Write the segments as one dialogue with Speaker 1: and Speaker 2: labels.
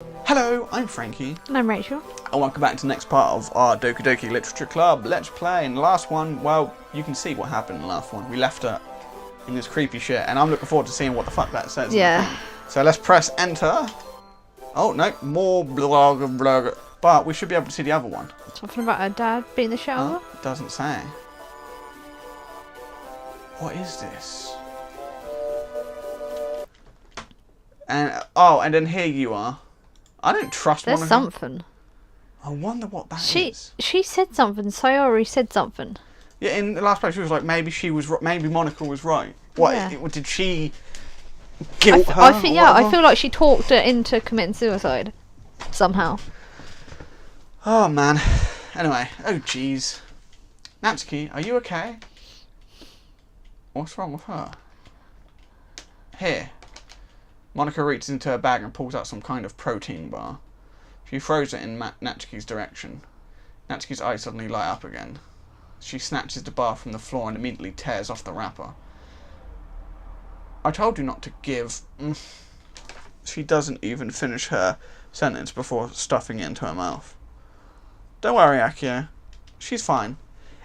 Speaker 1: Hello, I'm Frankie,
Speaker 2: And I'm Rachel.
Speaker 1: and welcome back to the next part of our Doki Doki Literature Club Let's Play. In the last one, well, you can see what happened in the last one. We left her in this creepy shit, and I'm looking forward to seeing what the fuck that says.
Speaker 2: Yeah.
Speaker 1: So let's press enter. Oh, no, more blog, blog. But we should be able to see the other one.
Speaker 2: Something about her dad being in the shower.
Speaker 1: It doesn't say. What is this? And, oh, and then here you are. I don't trust
Speaker 2: There's
Speaker 1: Monica.
Speaker 2: something.
Speaker 1: I wonder what that is.
Speaker 2: She said something. Sayori said something.
Speaker 1: Yeah, in the last place she was like, maybe Monica was right. What,
Speaker 2: Yeah.
Speaker 1: did she guilt her?
Speaker 2: I think,
Speaker 1: or
Speaker 2: yeah, I
Speaker 1: whatever?
Speaker 2: feel like she talked her into committing suicide. Somehow.
Speaker 1: Oh, man. Anyway, oh, jeez. Natsuki, are you okay? What's wrong with her? Here. Monica reaches into her bag and pulls out some kind of protein bar. She throws it in Natsuki's direction. Natsuki's eyes suddenly light up again. She snatches the bar from the floor and immediately tears off the wrapper. I told you not to give. She doesn't even finish her sentence before stuffing it into her mouth. Don't worry, Akio. She's fine.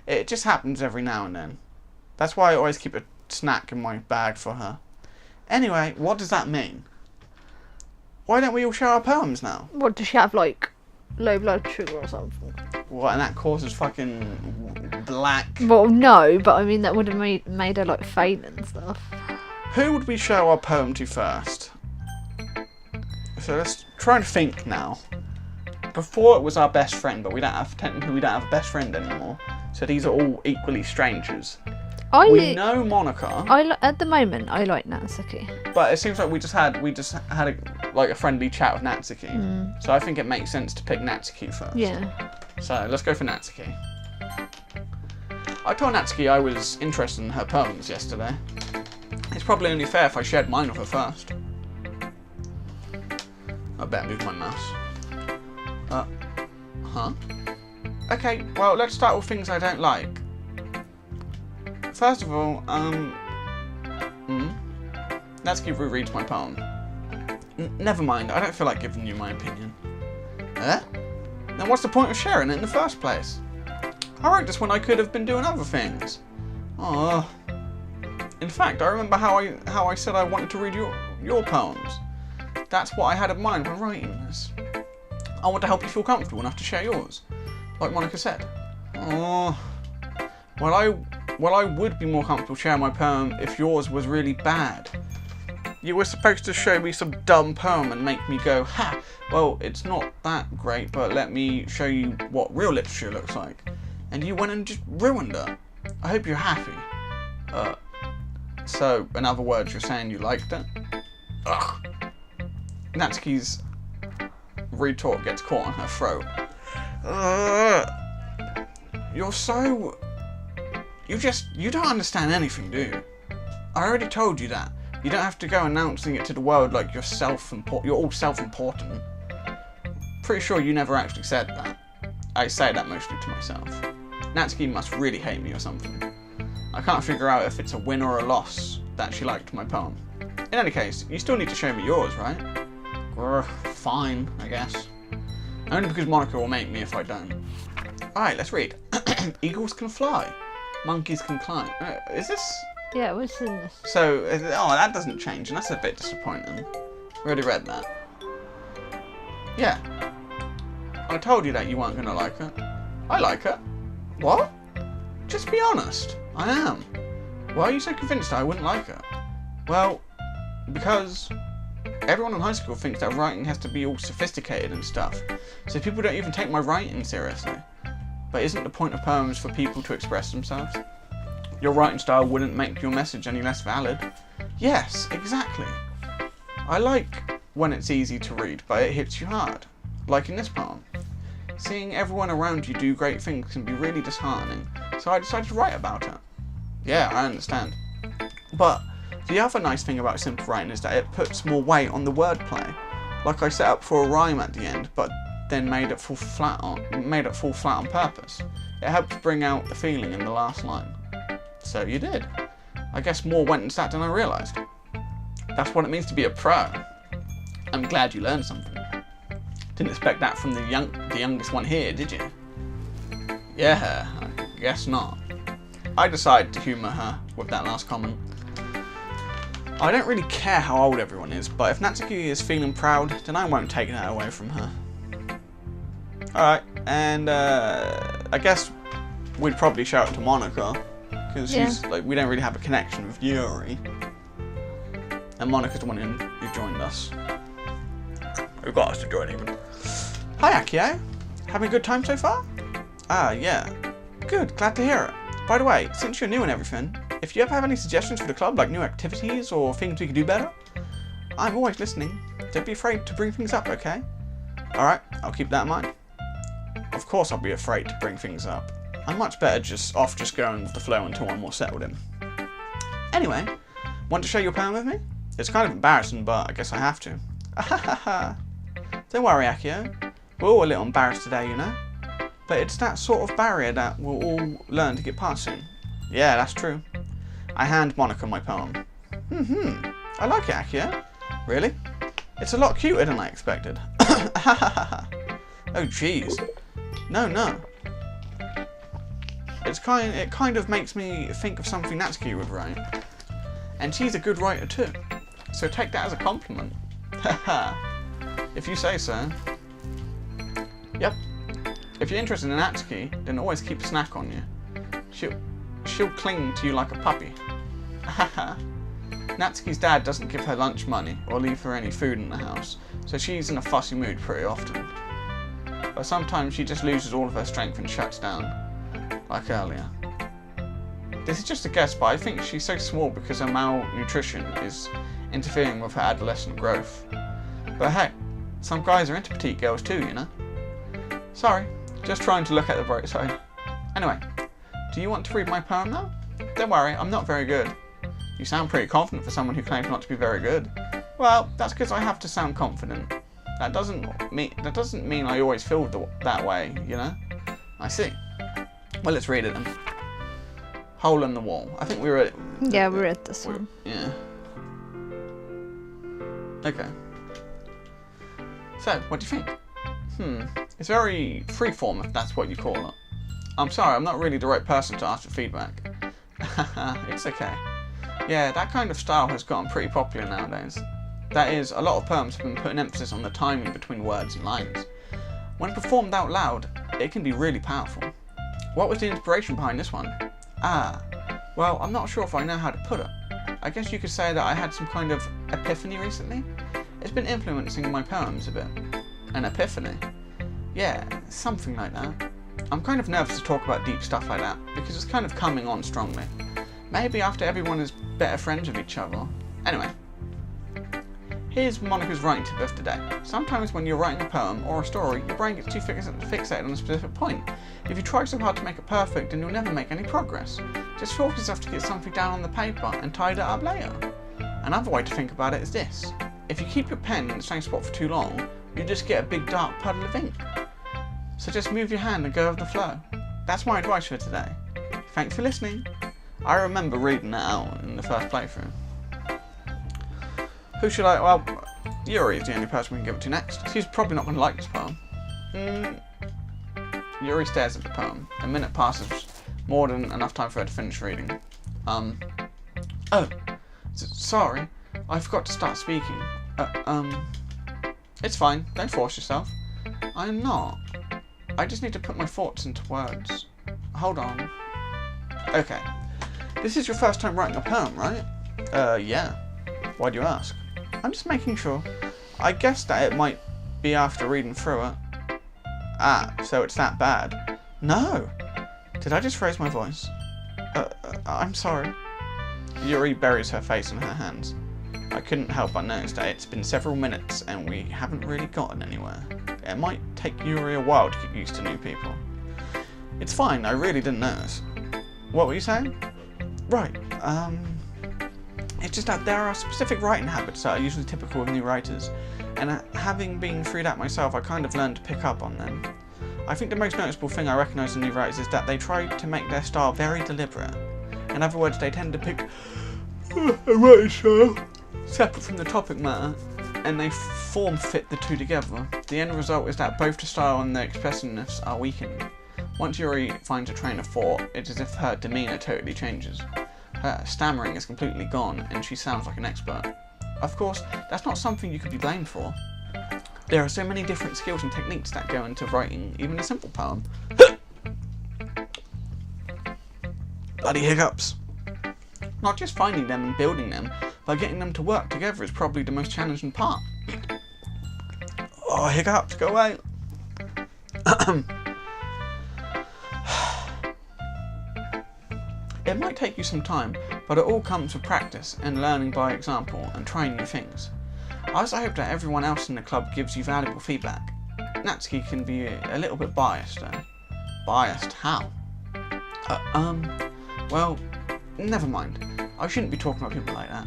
Speaker 1: It just happens every now and then. That's why I always keep a snack in my bag for her. Anyway, what does that mean? Why don't we all share our poems now?
Speaker 2: What, does she have, like, low blood sugar or something?
Speaker 1: What, and that causes fucking black...
Speaker 2: Well, no, but I mean, that would have made her, like, faint and stuff.
Speaker 1: Who would we show our poem to first? So let's try and think now. Before it was our best friend, but technically we don't have a best friend anymore. So these are all equally strangers. We know Monica,
Speaker 2: At the moment, I like Natsuki.
Speaker 1: but it seems like we just had a friendly chat with Natsuki. So I think it makes sense to pick Natsuki first.
Speaker 2: Yeah.
Speaker 1: So let's go for Natsuki. I told Natsuki I was interested in her poems yesterday. It's probably only fair if I shared mine with her first. I better move my mouse. Okay, well, let's start with things I don't like. First of all, Natsuki rereads my poem. Never mind, I don't feel like giving you my opinion. Then what's the point of sharing it in the first place? I wrote this when I could have been doing other things. Oh. In fact, I remember how I said I wanted to read your poems. That's what I had in mind when writing this. I want to help you feel comfortable enough to share yours, like Monica said. Oh. Well, I would be more comfortable sharing my poem if yours was really bad. You were supposed to show me some dumb poem and make me go, ha, well, it's not that great, but let me show you what real literature looks like. And you went and just ruined it. I hope you're happy. So, in other words, you're saying you liked it? Ugh. Natsuki's retort gets caught on her throat. You don't understand anything, do you? I already told you that. You don't have to go announcing it to the world like you're all self-important. Pretty sure you never actually said that. I say that mostly to myself. Natsuki must really hate me or something. I can't figure out if it's a win or a loss that she liked my poem. In any case, you still need to show me yours, right? Fine, I guess. Only because Monica will make me if I don't. Alright, let's read. Eagles can fly. Monkeys can climb. Is this...
Speaker 2: Yeah, what's in this?
Speaker 1: So, that doesn't change, and that's a bit disappointing. Already read that. Yeah. I told you that you weren't going to like it. I like it. What? Just be honest. I am. Why are you so convinced that I wouldn't like it? Well, because everyone in high school thinks that writing has to be all sophisticated and stuff. So people don't even take my writing seriously. But isn't the point of poems for people to express themselves? Your writing style wouldn't make your message any less valid. Yes, exactly. I like when it's easy to read, but it hits you hard. Like in this poem. Seeing everyone around you do great things can be really disheartening, so I decided to write about it. Yeah, I understand. But the other nice thing about simple writing is that it puts more weight on the wordplay. Like I set up for a rhyme at the end, but then made it fall flat on purpose. It helped bring out the feeling in the last line. So you did. I guess more went into that than I realised. That's what it means to be a pro. I'm glad you learned something. Didn't expect that from the youngest one here, did you? Yeah, I guess not. I decided to humour her with that last comment. I don't really care how old everyone is, but if Natsuki is feeling proud, then I won't take that away from her. Alright, and I guess we'd probably shout out to Monica, because she's like, we don't really have a connection with Yuri. And Monica's the one who joined us. Who got us to join even. Hi Akio, having a good time so far? Ah, yeah. Good, glad to hear it. By the way, since you're new and everything, if you ever have any suggestions for the club, like new activities or things we could do better, I'm always listening. Don't be afraid to bring things up, okay? Alright, I'll keep that in mind. Of course I'll be afraid to bring things up. I'm much better just going with the flow until I'm more settled in. Anyway, want to share your poem with me? It's kind of embarrassing, but I guess I have to. Don't worry, Akio. We're all a little embarrassed today, you know? But it's that sort of barrier that we'll all learn to get past soon. Yeah, that's true. I hand Monica my poem. I like it, Akio. Really? It's a lot cuter than I expected. Oh, jeez. No. It kind of makes me think of something Natsuki would write. And she's a good writer too. So take that as a compliment. If you say so. Yep. If you're interested in Natsuki, then always keep a snack on you. She'll cling to you like a puppy. Natsuki's dad doesn't give her lunch money or leave her any food in the house, so she's in a fussy mood pretty often. But sometimes she just loses all of her strength and shuts down, like earlier. This is just a guess, but I think she's so small because her malnutrition is interfering with her adolescent growth. But heck, some guys are into petite girls too, you know? Sorry, just trying to look at the bright side. Anyway, do you want to read my poem now? Don't worry, I'm not very good. You sound pretty confident for someone who claims not to be very good. Well, that's because I have to sound confident. That doesn't mean I always feel that way, you know? I see. Well, let's read it then. Hole in the Wall. I think we were at...
Speaker 2: Yeah, we're at this one.
Speaker 1: Yeah. Okay. So, what do you think? It's very freeform, if that's what you call it. I'm sorry, I'm not really the right person to ask for feedback. It's okay. Yeah, that kind of style has gotten pretty popular nowadays. That is, a lot of poems have been putting emphasis on the timing between words and lines. When performed out loud, it can be really powerful. What was the inspiration behind this one? Well, I'm not sure if I know how to put it. I guess you could say that I had some kind of epiphany recently. It's been influencing my poems a bit. An epiphany? Yeah, something like that. I'm kind of nervous to talk about deep stuff like that, because it's kind of coming on strongly. Maybe after everyone is better friends with each other. Anyway. Here's Monica's writing tip of the day. Sometimes when you're writing a poem or a story, your brain gets too fixated on a specific point. If you try so hard to make it perfect, then you'll never make any progress. Just force yourself to get something down on the paper and tidy it up later. Another way to think about it is this. If you keep your pen in the same spot for too long, you just get a big dark puddle of ink. So just move your hand and go with the flow. That's my advice for today. Thanks for listening. I remember reading that out in the first playthrough. Who should I... Well, Yuri is the only person we can give it to next. She's probably not going to like this poem. Yuri stares at the poem. A minute passes, more than enough time for her to finish reading. Sorry. I forgot to start speaking. It's fine. Don't force yourself. I'm not. I just need to put my thoughts into words. Hold on. Okay. This is your first time writing a poem, right? Yeah. Why do you ask? I'm just making sure. I guessed that it might be after reading through it. So it's that bad. No! Did I just raise my voice? I'm sorry. Yuri buries her face in her hands. I couldn't help but notice that it's been several minutes and we haven't really gotten anywhere. It might take Yuri a while to get used to new people. It's fine, I really didn't notice. What were you saying? Right, it's just that there are specific writing habits that are usually typical of new writers, and having been through that myself, I kind of learned to pick up on them. I think the most noticeable thing I recognise in new writers is that they try to make their style very deliberate. In other words, they tend to pick a writing style separate from the topic matter, and they form-fit the two together. The end result is that both the style and the expressiveness are weakened. Once Yuri finds a train of thought, it's as if her demeanour totally changes. Her stammering is completely gone, and she sounds like an expert. Of course, that's not something you could be blamed for. There are so many different skills and techniques that go into writing even a simple poem. Bloody hiccups. Not just finding them and building them, but getting them to work together is probably the most challenging part. Oh, hiccups, go away. It might take you some time, but it all comes with practice and learning by example and trying new things. I also hope that everyone else in the club gives you valuable feedback. Natsuki can be a little bit biased though. Biased? How? Well, never mind. I shouldn't be talking about people like that.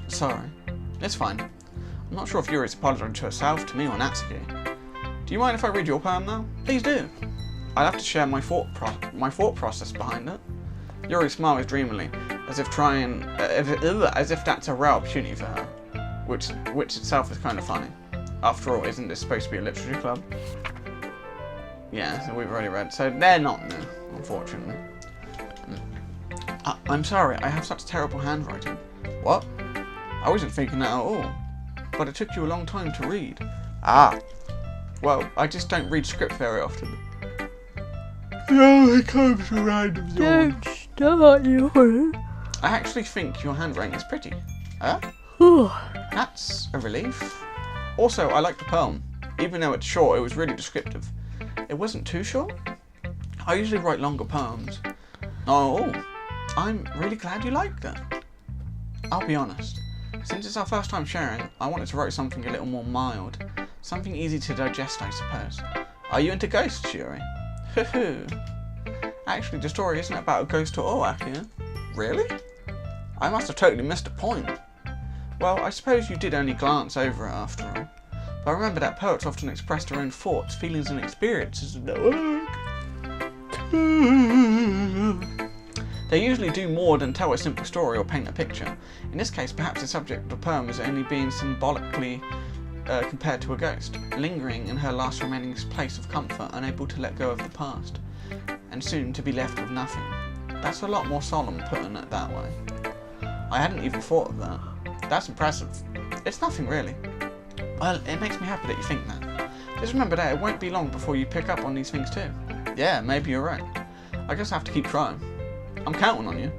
Speaker 1: Sorry. It's fine. I'm not sure if Yuri's apologising to herself, to me, or Natsuki. Do you mind if I read your poem now? Please do. I'll have to share my thought process behind it. Yuri smiles dreamily, as if that's a rare opportunity for her, which itself is kind of funny. After all, isn't this supposed to be a literature club? Yeah, so we've already read, so they're not new, unfortunately. I'm sorry, I have such terrible handwriting. What? I wasn't thinking that at all. But it took you a long time to read. Ah. Well, I just don't read script very often. It only comes to random
Speaker 2: Don't start, Yuri.
Speaker 1: I actually think your handwriting is pretty. Huh? That's a relief. Also, I like the poem. Even though it's short, it was really descriptive. It wasn't too short. I usually write longer poems. Oh, I'm really glad you liked it. I'll be honest. Since it's our first time sharing, I wanted to write something a little more mild. Something easy to digest, I suppose. Are you into ghosts, Yuri? Actually, the story isn't about a ghost at all, Akio. Really? I must have totally missed a point. Well, I suppose you did only glance over it after all. But remember that poets often express their own thoughts, feelings and experiences in their work. They usually do more than tell a simple story or paint a picture. In this case, perhaps the subject of the poem is only being symbolically compared to a ghost, lingering in her last remaining place of comfort, unable to let go of the past, and soon to be left with nothing. That's a lot more solemn putting it that way. I hadn't even thought of that. That's impressive. It's nothing really. Well, it makes me happy that you think that. Just remember that it won't be long before you pick up on these things too. Yeah, maybe you're right. I just have to keep trying. I'm counting on you.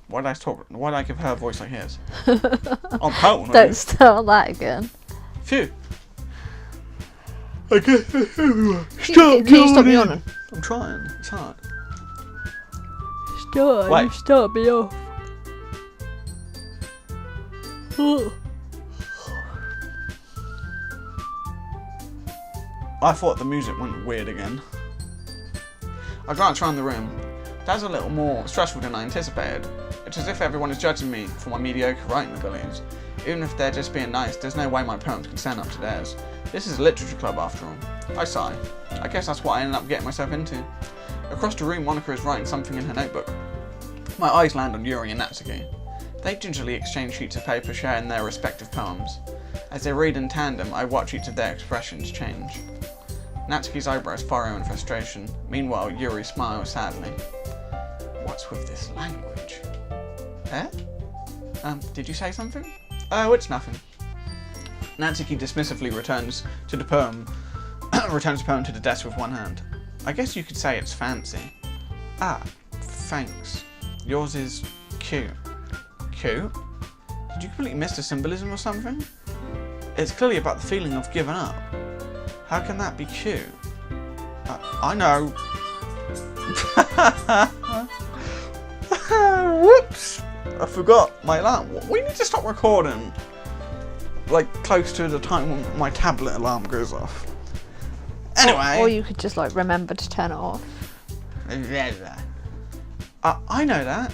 Speaker 1: Why did I give her a voice like his? I'm counting on you.
Speaker 2: Don't start that again.
Speaker 1: Phew. I guess everyone.
Speaker 2: Can you stop me on?
Speaker 1: I'm trying. It's hard.
Speaker 2: Start me off.
Speaker 1: I thought the music went weird again. I glanced around the room. That's a little more stressful than I anticipated. It's as if everyone is judging me for my mediocre writing abilities. Even if they're just being nice, there's no way my poems can stand up to theirs. This is a literature club after all. I sigh. I guess that's what I ended up getting myself into. Across the room, Monica is writing something in her notebook. My eyes land on Yuri and Natsuki. They gingerly exchange sheets of paper sharing their respective poems. As they read in tandem, I watch each of their expressions change. Natsuki's eyebrows furrow in frustration. Meanwhile, Yuri smiles sadly. What's with this language? Eh? Did you say something? Oh, it's nothing. Natsuki dismissively returns the poem to the desk with one hand. I guess you could say it's fancy. Ah, thanks. Yours is cute. Cute? Did you completely miss the symbolism or something? It's clearly about the feeling of giving up. How can that be cute? I know. Whoops! I forgot my alarm. We need to stop recording like close to the time when my tablet alarm goes off. Anyway.
Speaker 2: Or you could just like remember to turn it off.
Speaker 1: I know that.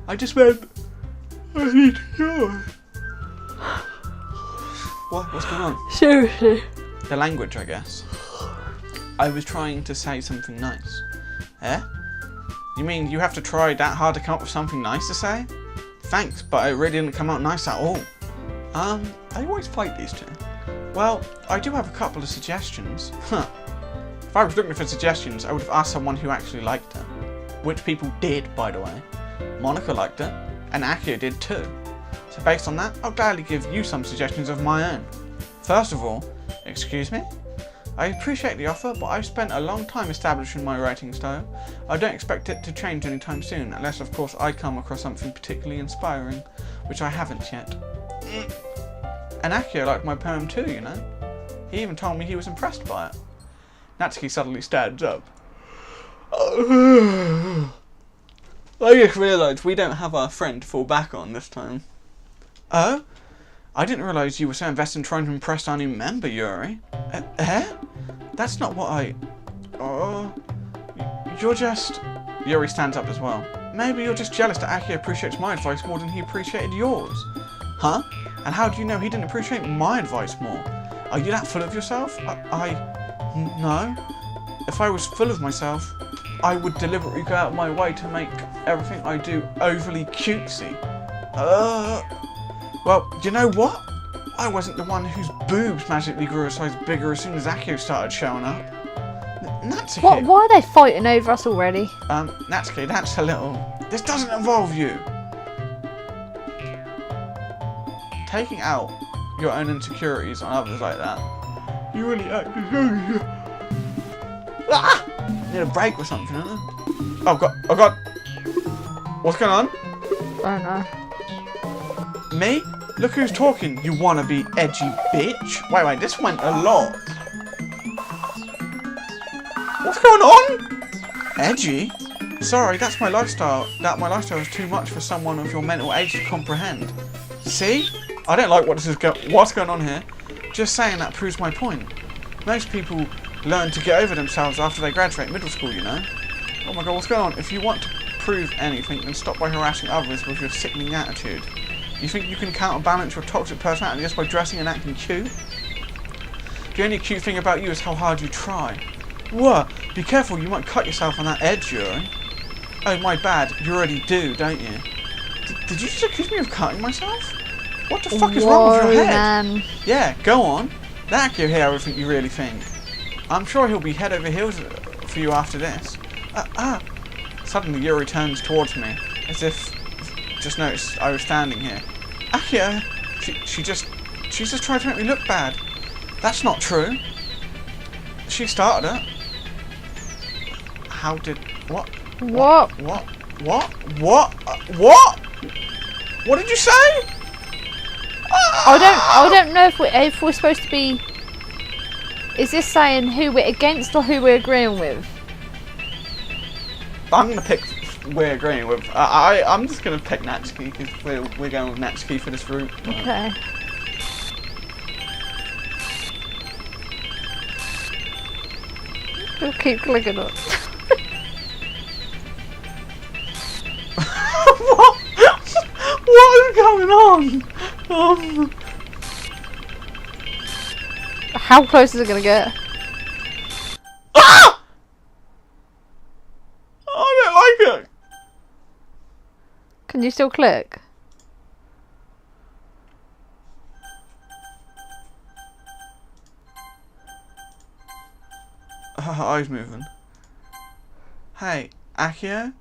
Speaker 1: I just meant I need to go. What's going on?
Speaker 2: Seriously.
Speaker 1: The language, I guess. I was trying to say something nice. Eh? You mean you have to try that hard to come up with something nice to say? Thanks, but it really didn't come out nice at all. I always fight these two. Well, I do have a couple of suggestions. If I was looking for suggestions, I would have asked someone who actually liked it. Which people did, by the way. Monica liked it, and Akio did too. So based on that, I'll gladly give you some suggestions of my own. First of all, excuse me? I appreciate the offer, but I've spent a long time establishing my writing style. I don't expect it to change anytime soon, unless of course I come across something particularly inspiring, which I haven't yet. And Akio liked my poem too, you know. He even told me he was impressed by it. Natsuki suddenly stands up. I just realised we don't have our friend to fall back on this time. Oh? I didn't realise you were so invested in trying to impress our new member, Yuri. That's not what I... Oh... You're just... Yuri stands up as well. Maybe you're just jealous that Akio appreciates my advice more than he appreciated yours. Huh? And how do you know he didn't appreciate my advice more? Are you that full of yourself? No. If I was full of myself, I would deliberately go out of my way to make everything I do overly cutesy. Well, do you know what? I wasn't the one whose boobs magically grew a size bigger as soon as Akio started showing up. Natsuki.
Speaker 2: What? Why are they fighting over us already?
Speaker 1: Natsuki, that's a little... This doesn't involve you. Taking out your own insecurities on others like that, you really act as... Ah! Need a break or something, don't you? Oh god. What's going on?
Speaker 2: I don't know.
Speaker 1: Me? Look who's talking, you wannabe edgy bitch. Wait, this went a lot. What's going on? Edgy? Sorry, that's my lifestyle. My lifestyle is too much for someone of your mental age to comprehend. See? I don't like what's going on here. Just saying that proves my point. Most people learn to get over themselves after they graduate middle school, you know? Oh my god, what's going on? If you want to prove anything, then stop by harassing others with your sickening attitude. You think you can counterbalance your toxic personality just by dressing and acting cute? The only cute thing about you is how hard you try. What? Be careful, you might cut yourself on that edge, Yuri. Oh, my bad. You already do, don't you? Did you just accuse me of cutting myself? What the fuck is wrong with your head?
Speaker 2: Man.
Speaker 1: Yeah, go on. Let Akio hear everything you really think. I'm sure he'll be head over heels for you after this. Suddenly Yuri turns towards me, as if just noticed I was standing here. Akio, she's just tried to make me look bad. That's not true. She started it. How did... What?
Speaker 2: What?
Speaker 1: What did you say?
Speaker 2: I don't know if we're supposed to be... Is this saying who we're against or who we're agreeing with?
Speaker 1: I'm going to pick we're agreeing with. I'm just going to pick Natsuki because we're going with Natsuki for this route.
Speaker 2: Okay. I'll keep clicking it.
Speaker 1: What is going on?
Speaker 2: How close is it going to get?
Speaker 1: Ah! I don't like it.
Speaker 2: Can you still click?
Speaker 1: Her eyes moving. Hey, Akio?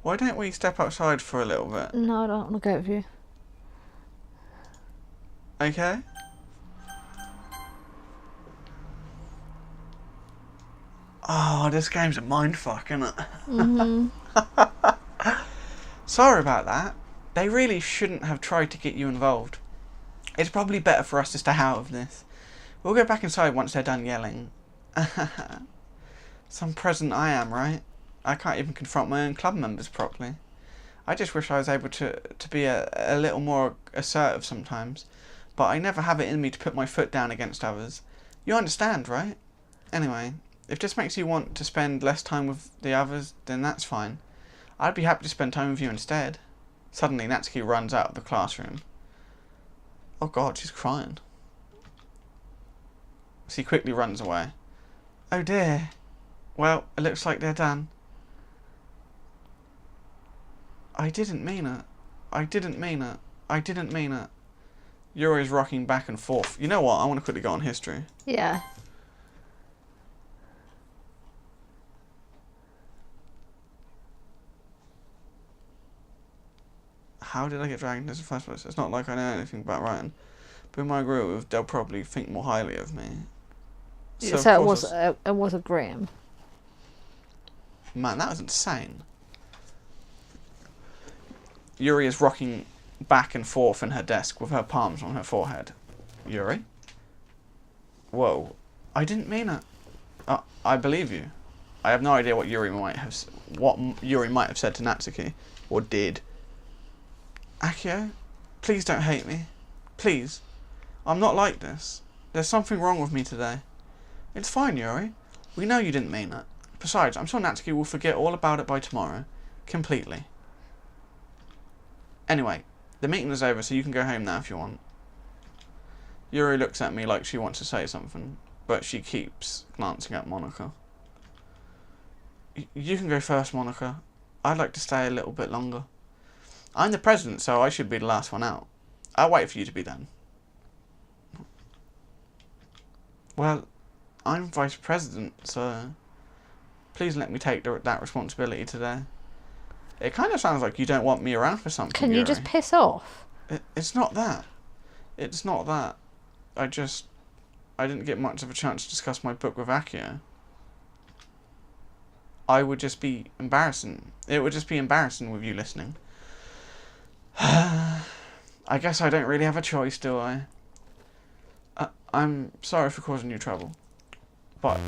Speaker 1: Why don't we step outside for a little bit?
Speaker 2: No, I don't want to go with you.
Speaker 1: Okay? Oh, this game's a mindfuck, isn't it?
Speaker 2: Mm-hmm.
Speaker 1: Sorry about that. They really shouldn't have tried to get you involved. It's probably better for us to stay out of this. We'll go back inside once they're done yelling. Some president I am, right? I can't even confront my own club members properly. I just wish I was able to be a little more assertive sometimes, but I never have it in me to put my foot down against others. You understand, right? Anyway, if this makes you want to spend less time with the others, then that's fine. I'd be happy to spend time with you instead. Suddenly, Natsuki runs out of the classroom. Oh god, she's crying. She quickly runs away. Oh dear. Well, it looks like they're done. I didn't mean it. I didn't mean it. I didn't mean it. Yuri is rocking back and forth. You know what? I want to quickly go on history.
Speaker 2: Yeah.
Speaker 1: How did I get dragged into this in the first place? It's not like I know anything about writing. But in my group, they'll probably think more highly of me.
Speaker 2: So it was a Graham.
Speaker 1: Man, that was insane. Yuri is rocking back and forth in her desk with her palms on her forehead. Yuri? Whoa. I didn't mean it. I believe you. I have no idea what Yuri might have said to Natsuki. Or did. Akio, please don't hate me. Please. I'm not like this. There's something wrong with me today. It's fine, Yuri. We know you didn't mean it. Besides, I'm sure Natsuki will forget all about it by tomorrow. Completely. Anyway, the meeting is over, so you can go home now if you want. Yuri looks at me like she wants to say something, but she keeps glancing at Monika. You can go first, Monika. I'd like to stay a little bit longer. I'm the president, so I should be the last one out. I'll wait for you to be done. Well, I'm vice president, so please let me take that responsibility today. It kind of sounds like you don't want me around for something,
Speaker 2: Can you
Speaker 1: Yuri.
Speaker 2: just piss off?
Speaker 1: It's not that. It's not that. I didn't get much of a chance to discuss my book with Akio. I would just be embarrassing. It would just be embarrassing with you listening. I guess I don't really have a choice, do I? I'm sorry for causing you trouble. But...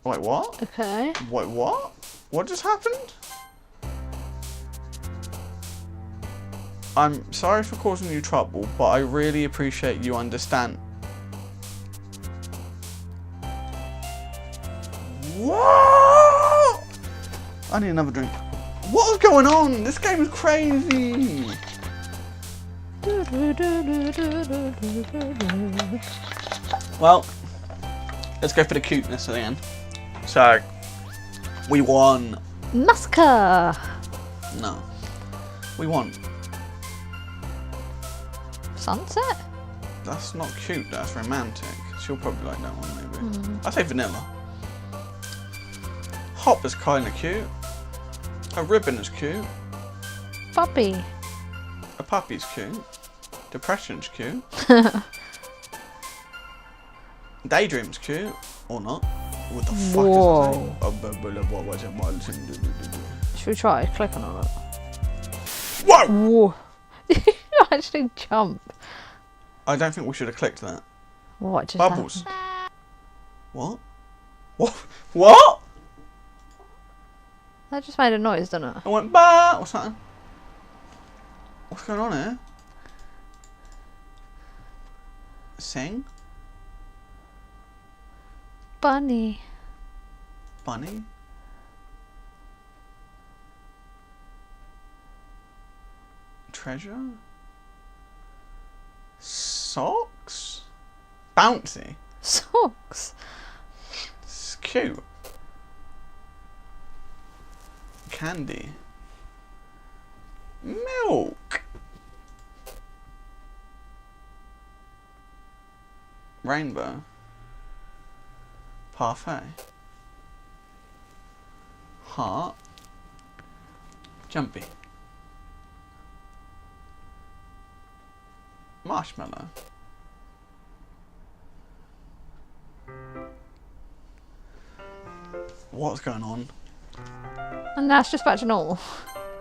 Speaker 1: Wait, what?
Speaker 2: Okay.
Speaker 1: Wait, what? What just happened? I'm sorry for causing you trouble, but I really appreciate you understand. What? I need another drink. What is going on? This game is crazy. Well, let's go for the cuteness at the end. So, we won.
Speaker 2: Muska!
Speaker 1: No. We won.
Speaker 2: Sunset?
Speaker 1: That's not cute, that's romantic. She'll probably like that one, maybe. I say vanilla. Hop is kinda cute. A ribbon is cute.
Speaker 2: Puppy.
Speaker 1: A puppy's cute. Depression's cute. Daydream's cute. Or not. What the fuck is that?
Speaker 2: Should we try? Click on it.
Speaker 1: Whoa!
Speaker 2: Whoa. Did you actually jump?
Speaker 1: I don't think we should have clicked that.
Speaker 2: What just
Speaker 1: Bubbles.
Speaker 2: happened?
Speaker 1: What? What? What?
Speaker 2: That just made a noise, didn't it?
Speaker 1: I went bah or something. What's going on here? Sing?
Speaker 2: Bunny.
Speaker 1: Bunny? Treasure? Socks? Bouncy?
Speaker 2: Socks.
Speaker 1: It's cute. Candy. Milk. Rainbow. Parfait. Heart. Jumpy. Marshmallow. What's going on?
Speaker 2: And that's just back to normal.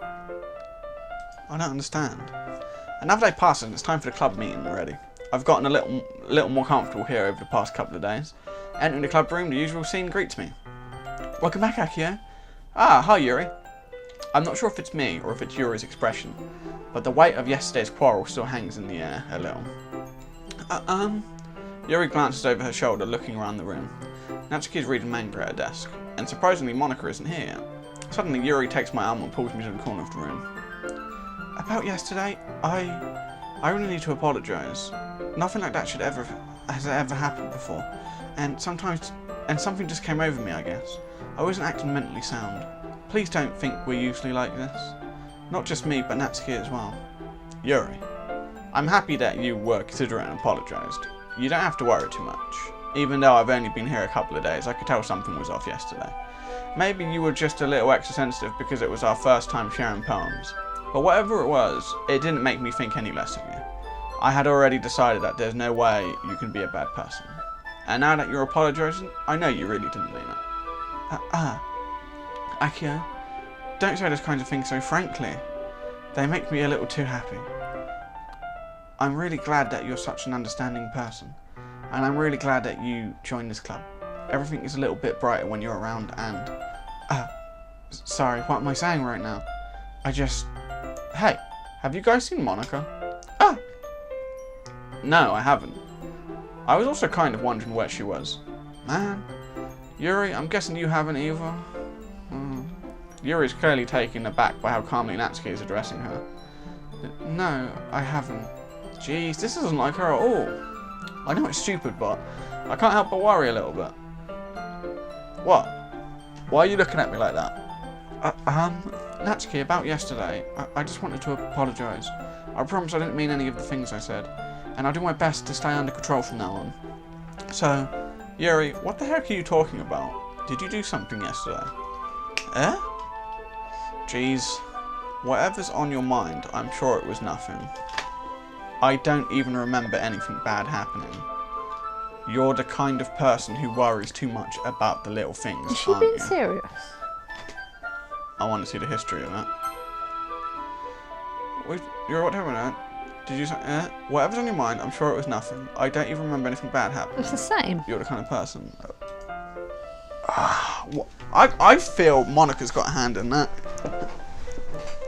Speaker 1: I don't understand. Another day passes and it's time for the club meeting already. I've gotten a little more comfortable here over the past couple of days. Entering the club room, the usual scene greets me. Welcome back, Akio. Ah, hi Yuri. I'm not sure if it's me or if it's Yuri's expression, but the weight of yesterday's quarrel still hangs in the air a little. Yuri glances over her shoulder, looking around the room. Natsuki is reading manga at her desk, and surprisingly Monika isn't here yet. Suddenly Yuri takes my arm and pulls me to the corner of the room. About yesterday, I really need to apologise. Nothing like that has ever happened before, and something just came over me, I guess. I wasn't acting mentally sound. Please don't think we're usually like this. Not just me, but Natsuki as well. Yuri. I'm happy that you were considerate and apologised. You don't have to worry too much. Even though I've only been here a couple of days, I could tell something was off yesterday. Maybe you were just a little extra sensitive because it was our first time sharing poems. But whatever it was, it didn't make me think any less of you. I had already decided that there's no way you can be a bad person. And now that you're apologising, I know you really didn't mean it. Akio, don't say those kinds of things so frankly. They make me a little too happy. I'm really glad that you're such an understanding person. And I'm really glad that you joined this club. Everything is a little bit brighter when you're around and... sorry, what am I saying right now? Hey, have you guys seen Monica? No, I haven't. I was also kind of wondering where she was. Man, Yuri, I'm guessing you haven't either. Yuri's clearly taken aback by how calmly Natsuki is addressing her. No, I haven't. Jeez, this isn't like her at all. I know it's stupid, but I can't help but worry a little bit. What? Why are you looking at me like that? Natsuki, about yesterday, I just wanted to apologise. I promise I didn't mean any of the things I said, and I'll do my best to stay under control from now on. So, Yuri, what the heck are you talking about? Did you do something yesterday? Jeez, whatever's on your mind, I'm sure it was nothing. I don't even remember anything bad happening. You're the kind of person who worries too much about the little things,
Speaker 2: Is she being serious?
Speaker 1: I want to see the history of it. You're what happened? Did you say, whatever's on your mind, I'm sure it was nothing. I don't even remember anything bad happening.
Speaker 2: It's the same.
Speaker 1: You're the kind of person. I feel Monica's got a hand in that.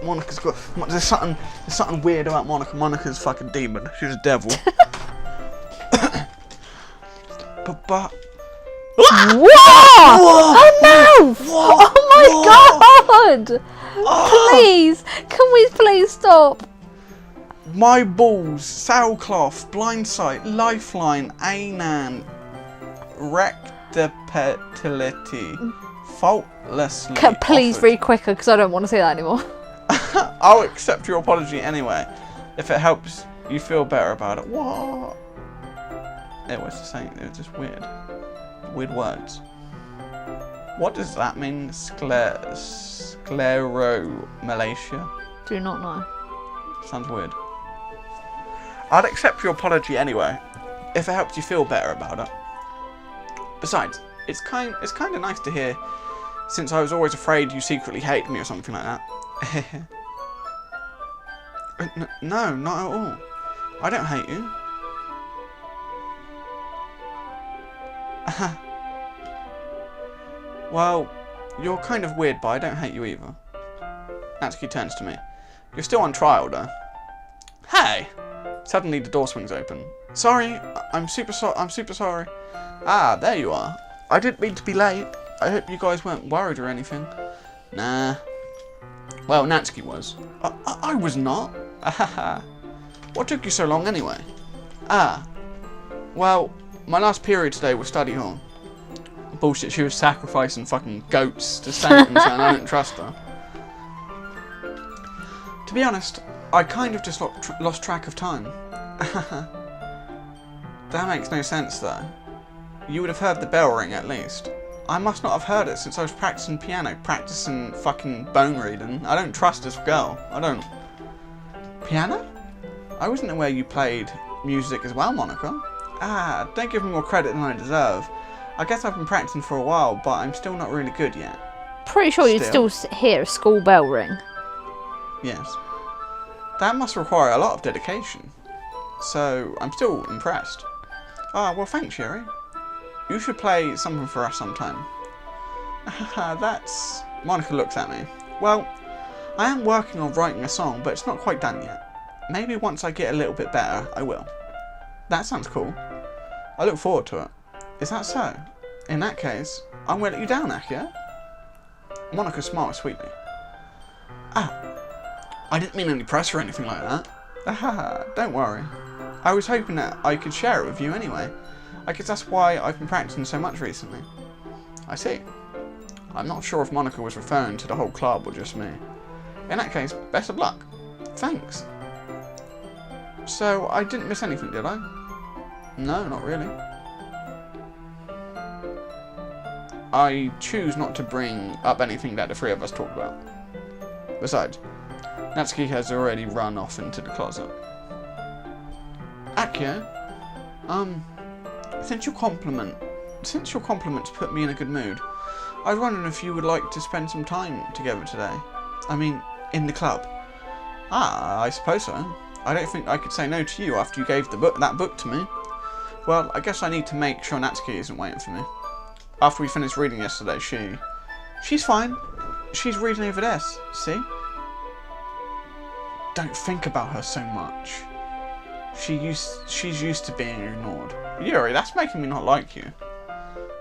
Speaker 1: Monica's got... There's something weird about Monica. Monica's a fucking demon. She's a devil. but...
Speaker 2: Whoa! Oh no! Whoa! Oh my god! Please! Can we please stop?
Speaker 1: My balls, sailcloth, blindsight, lifeline, anan, rectipetability, faultlessly
Speaker 2: Please
Speaker 1: offered.
Speaker 2: read quicker because I don't want to say that anymore.
Speaker 1: I'll accept your apology anyway, if it helps you feel better about it. What? It was the same. It was just weird. Weird words. What does that mean? Scleromalacia?
Speaker 2: Do not know.
Speaker 1: Sounds weird. I'd accept your apology anyway, if it helps you feel better about it. Besides, it's kind of nice to hear, since I was always afraid you secretly hate me or something like that. No, not at all. I don't hate you. Well, you're kind of weird, but I don't hate you either. Natsuki turns to me. You're still on trial, though. Hey! Suddenly the door swings open. Sorry, I'm super sorry. Ah, there you are. I didn't mean to be late. I hope you guys weren't worried or anything. Nah. Well, Natsuki was. I was not. What took you so long anyway? Well, my last period today was study hall. Bullshit, she was sacrificing fucking goats to Satan, and I didn't trust her. To be honest, I kind of just lost track of time. That makes no sense though. You would have heard the bell ring at least. I must not have heard it since I was practicing piano, practicing fucking bone reading. I don't trust this girl. I don't. Piano? I wasn't aware you played music as well, Monica. Don't give me more credit than I deserve. I guess I've been practicing for a while, but I'm still not really good yet.
Speaker 2: Pretty sure you'd still hear a school bell ring.
Speaker 1: Yes. That must require a lot of dedication. So, I'm still impressed. Well thanks, Yuri. You should play something for us sometime. That's... Monica looks at me. Well, I am working on writing a song, but it's not quite done yet. Maybe once I get a little bit better, I will. That sounds cool. I look forward to it. Is that so? In that case, I'm going to let you down, Akio. Monica smiles sweetly. I didn't mean any pressure or anything like that. Don't worry. I was hoping that I could share it with you anyway. I guess that's why I've been practicing so much recently. I see. I'm not sure if Monica was referring to the whole club or just me. In that case, best of luck. Thanks. So, I didn't miss anything, did I? No, not really. I choose not to bring up anything that the three of us talked about. Besides, Natsuki has already run off into the closet. Akio, since your compliments put me in a good mood, I was wondering if you would like to spend some time together today. I mean, in the club. Ah, I suppose so. I don't think I could say no to you after you gave that book to me. Well, I guess I need to make sure Natsuki isn't waiting for me. After we finished reading yesterday, she's fine. She's reading over there, see? Don't think about her so much. She's used to being ignored. Yuri, that's making me not like you.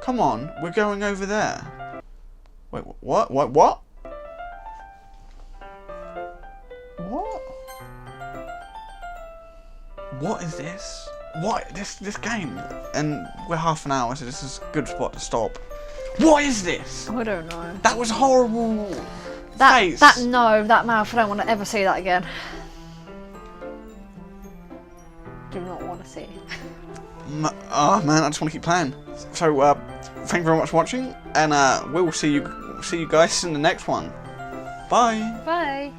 Speaker 1: Come on, we're going over there. Wait, what? What? What is this? What? This game? And we're half an hour, so this is a good spot to stop. What is this?
Speaker 2: I don't know.
Speaker 1: That was horrible.
Speaker 2: That mouth, I don't want to ever see that again. Do not want to see.
Speaker 1: Oh man, I just want to keep playing. So, thank you very much for watching, and we will see you guys in the next one. Bye.
Speaker 2: Bye.